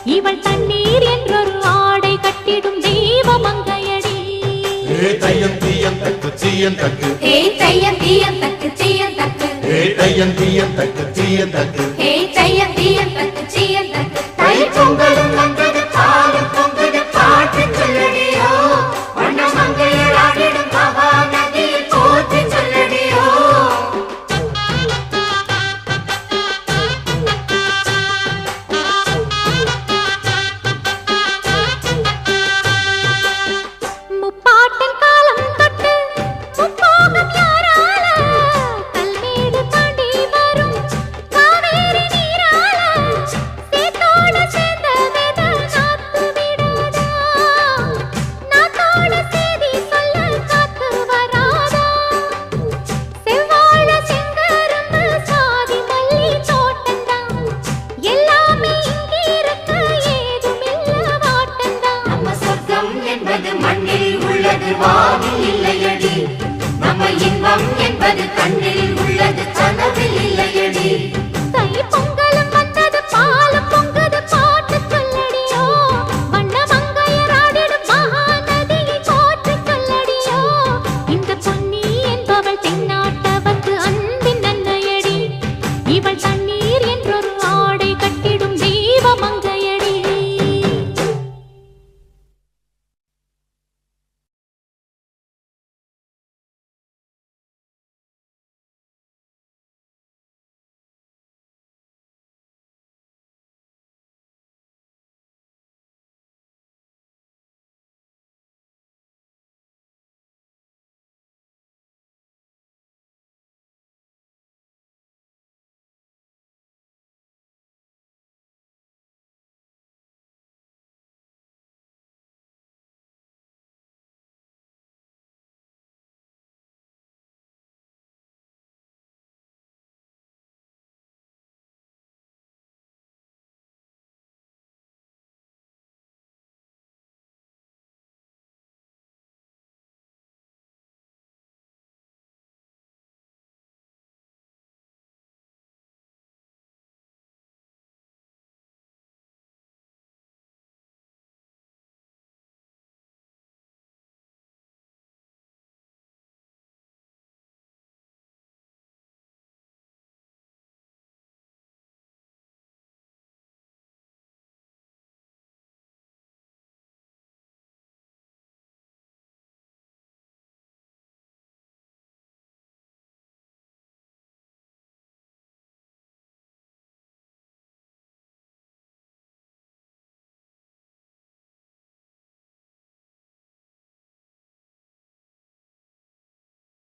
இவள் தண்ணீர் என்றொரு ஆடை கட்டிடும் தெய்வ மங்கையடி. தையம் தீயம் தக்கு தீயம் தக்கு தையம் தீயம் தக்கு தீயம் தக்கு தையம் தீயம் தக்கு தீயம் தக்கு தையம் தீயம் தக்கு தீயம் தக்கு. தை பொங்கலும் வந்தது பாலும் பொங்குது பாட்டு சொல்லடியோ, வண்ண மங்கையர் ஆடிடும் மகா நதியில் போற்றி சொல்லடியோ. முப்பாட்டின் காலம் தொட்டு முப்போகம் யாரால, கல்மேடு தாண்டி வரும் காவேரி நீரால, சேத்தோட சேர்ந்த வித நாத்து விடாதா, நாத்தோட சேதி சொல்ல காத்து வராதா. செவ்வாழ செங்கரும்பு சாதி மல்லி தோட்டந்தான், எல்லாமே இங்கிருக்க ஏதுமில்ல வாட்டந்தான். நம்ம சொர்க்கம் என்பது மண்ணில் உள்ளது, வானில் இல்லையடி. நம்ம இன்பம் என்பது கண்ணில்